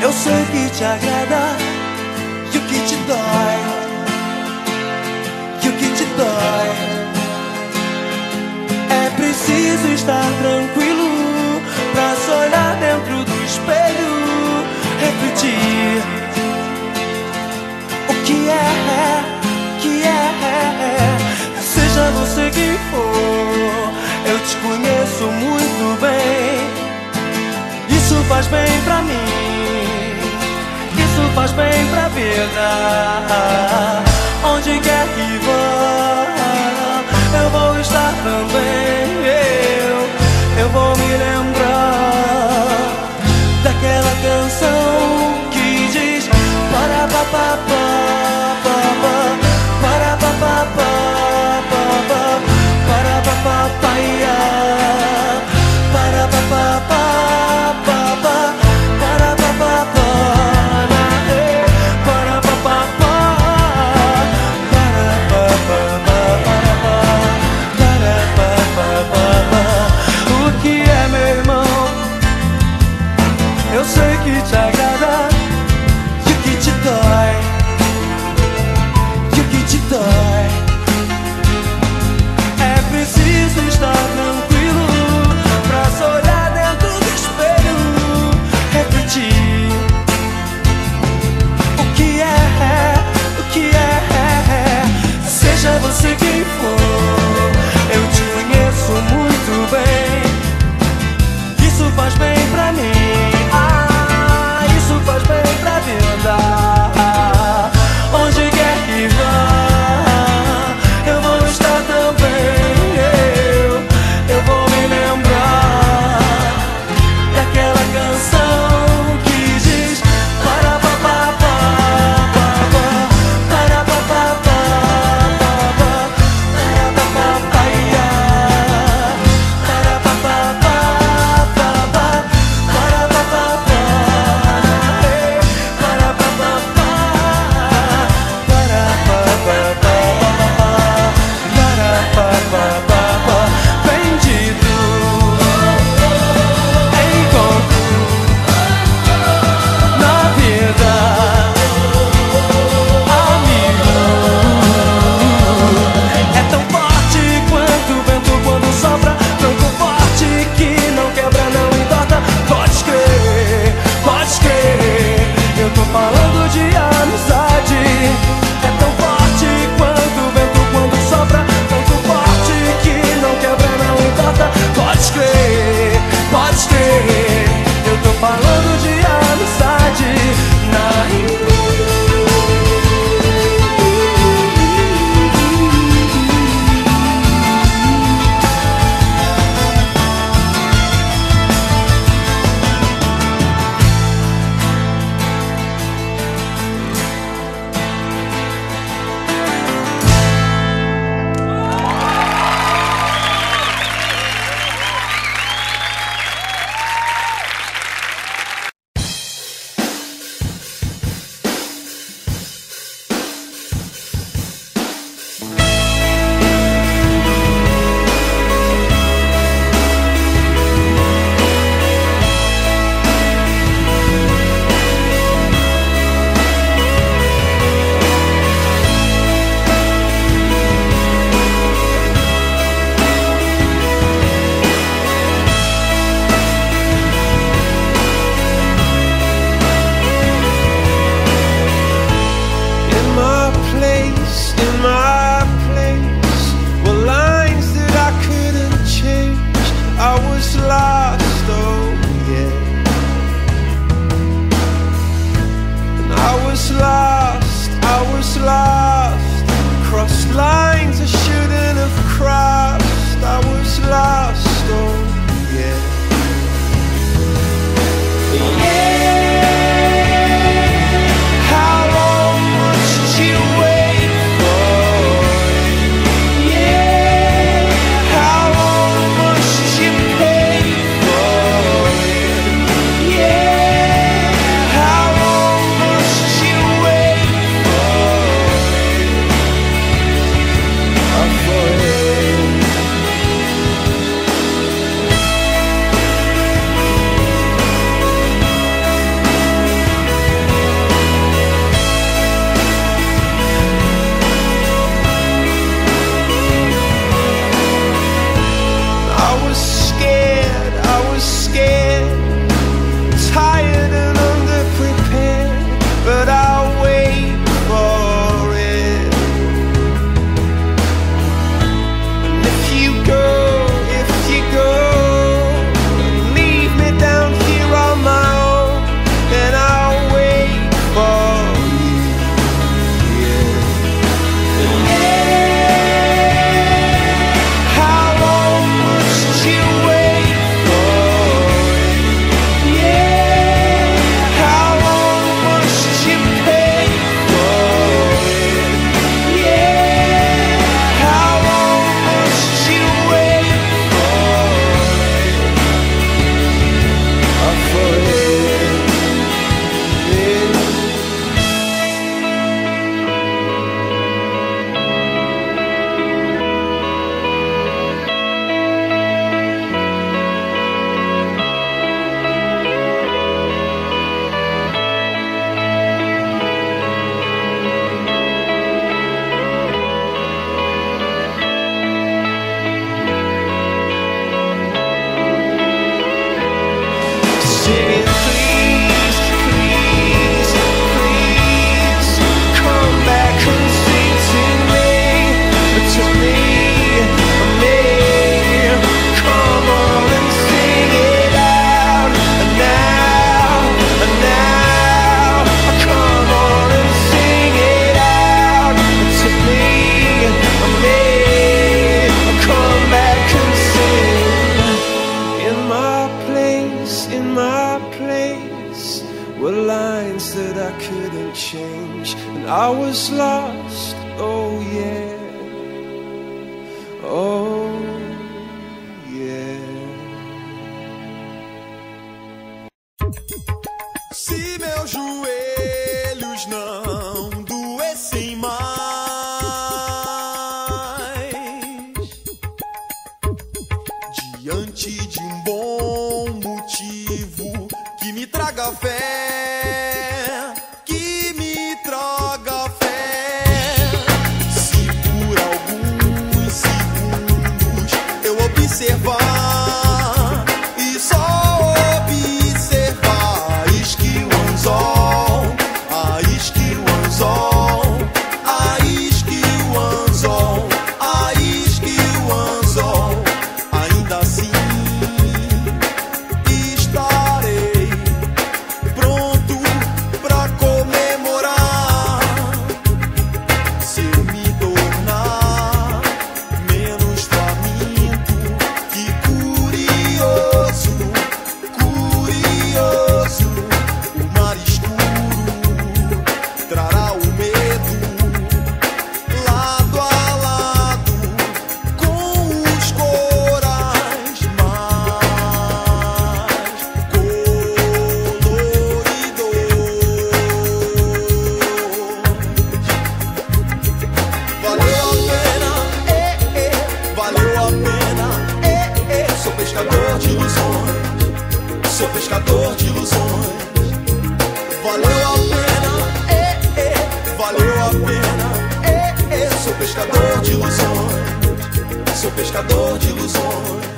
Eu sei o que te agrada e o que te dói, e o que te dói. É preciso estar tranquilo pra se olhar dentro do espelho, refletir o que é, seja você quem for. Eu te conheço muito bem. Isso faz bem pra mim, isso faz bem pra vida. Onde quer que vá, eu vou estar também. Eu vou me lembrar daquela canção que diz para papá, para papá, para papá, para papá. were lines that I couldn't change, and I was lost, oh yeah, oh yeah. Se meus joelhos não doessem mais, diante de um bom motivo que me traga fé, que me traga fé. Se por alguns segundos eu observar e só observar, isque o anzol, a isque o anzol, a isque o anzol, a isque o anzol, ainda assim estarei pronto pra comemorar. Se eu me tornar menos faminto, que curioso, curioso, o mar escuro trará o medo lado a lado com os corais mais coloridos. Valeu a pena, valeu a pena, sou pescador de ilusões, sou pescador de ilusões. Valeu a pena, valeu a pena, sou pescador de ilusões, sou pescador de ilusões.